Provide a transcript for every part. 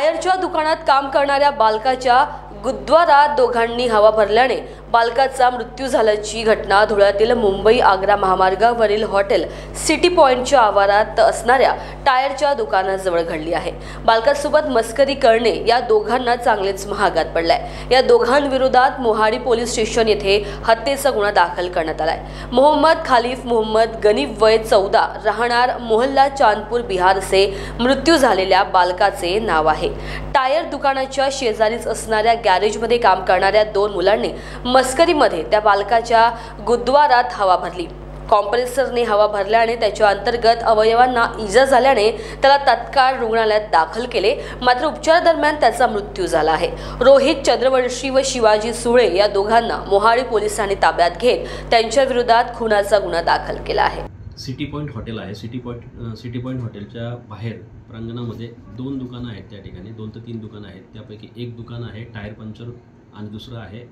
टायरच्या दुकानात काम करणाऱ्या बालकाच्या गुद्द्वारात दोघांनी हवा भरल्याने बालकाचा मृत्यू झाल्याची घटना धुळ्यातील मुंबई आग्रा महामार्गावरील हॉटेल सिटी पॉइंटच्या आवारात असणाऱ्या टायरच्या दुकानाजवळ घडली आहे। बालकासोबत मस्करी करणे या दोघांना चांगलेच महागात पडलाय। या दोघांविरोधात मोहाडी पोलीस स्टेशन येथे हत्येचा गुन्हा दाखल करण्यात आलाय। मोहम्मद खालिफ मोहम्मद गनीफ वय 14 राहणार मोहल्ला चांदपूर बिहार असे मृत्यू झालेल्या बालकाचे नाव आहे। टायर दुकानाच्या शेजारीच असणाऱ्या गॅरेजमध्ये काम करणाऱ्या दोन मुलांनी मस्करीमध्ये त्या बालकाच्या गुद्द्वारात हवा भरली। कॉम्प्रेसरने हवा भरल्याने त्याच्या अंतर्गत अवयवांना इजा झाल्याने त्याला तत्काळ रुग्णालयात दाखल केले, मात्र उपचारादरम्यान त्याचा मृत्यू झाला आहे। रोहित चंद्रवंशी व शिवाजी सुळे या दोघांना मोहाडी पोलिसांनी ताब्यात घेत त्यांच्या विरोधात खुनाचा गुन्हा दाखल केला आहे। सिटी पॉइंट हॉटेल आहे। सिटी पॉइंट हॉटेलच्या बाहेर प्रांगणामध्ये दोन दुकानं आहेत। त्या ठिकाणी 2 ते 3 दुकानं आहेत। त्यापैकी एक दुकान आहे टायर पंक्चर आणि दुसरं आहे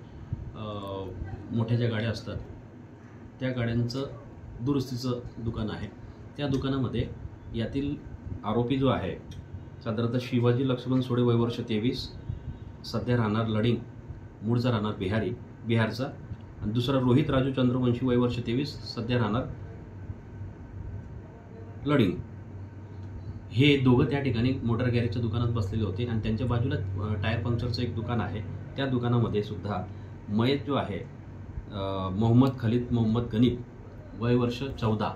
मोठ्या ज्या गाड्या असतात त्या गाड्यांचं दुरुस्तीचं दुकान आहे। त्या दुकानामध्ये यातील आरोपी जो आहे साधारणतः शिवाजी लक्ष्मण सोडे वय वर्ष 23 सध्या राहणार लडिंग मूळचा राहणार बिहारचा आणि दुसरा रोहित राजू चंद्रवंशी वय वर्ष 23 सध्या राहणार लडिंग। हे दोघं त्या ठिकाणी मोटर गॅरेजच्या दुकानात बसलेले होते आणि त्यांच्या बाजूला टायर पंक्चरचं एक दुकान आहे। त्या दुकानामध्ये सुद्धा मयत जो आहे मोहम्मद खालिद मोहम्मद गनीफ वय वर्ष 14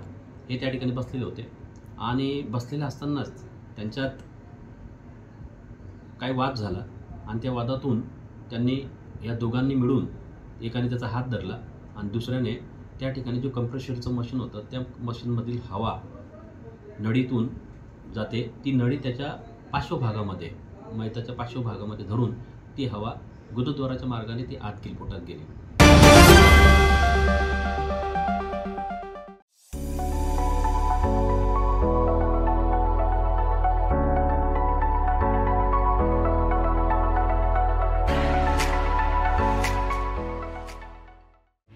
हे त्या ठिकाणी बसलेले होते आणि बसलेले असतानाच त्यांच्यात काही वाद झाला आणि त्या वादातून त्यांनी या दोघांनी मिळून एकाने त्याचा हात धरला आणि दुसऱ्याने त्या ठिकाणी जो कंप्रेशरचं मशीन होतं त्या मशीनमधील हवा नळीतून जाते, ती नळी त्याच्या पार्श्वभागामध्ये मयताच्या पार्श्वभागामध्ये धरून ती हवा गुदद्वाराच्या मार्गाने ती आत पोटात गेली।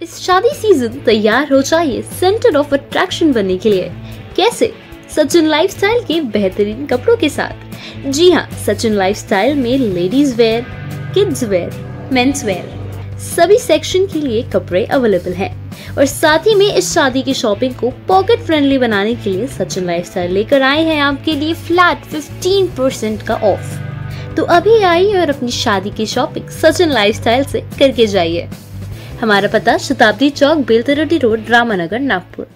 इस शादी सीजन तैयार हो जाइए सेंटर ऑफ अट्रैक्शन बनने के लिए। कैसे? सचिन लाइफस्टाइल के बेहतरीन कपड़ों के साथ। जी हाँ, सचिन लाइफस्टाइल में ladies wear, kids wear, men's wear सभी सेक्शन के लिए कपड़े अवेलेबल हैं और साथ ही में इस शादी की शॉपिंग को पॉकेट फ्रेंडली बनाने के लिए सचिन लाइफस्टाइल लेकर आए हैं आपके लिए फ्लैट 15% का ऑफ। तो अभी आइए और अपनी शादी की शॉपिंग सचिन लाइफस्टाइल से करके जाइए। हमारा पता शताब्दी चौक, बेलतरडी रोड, रामानगर, नागपुर।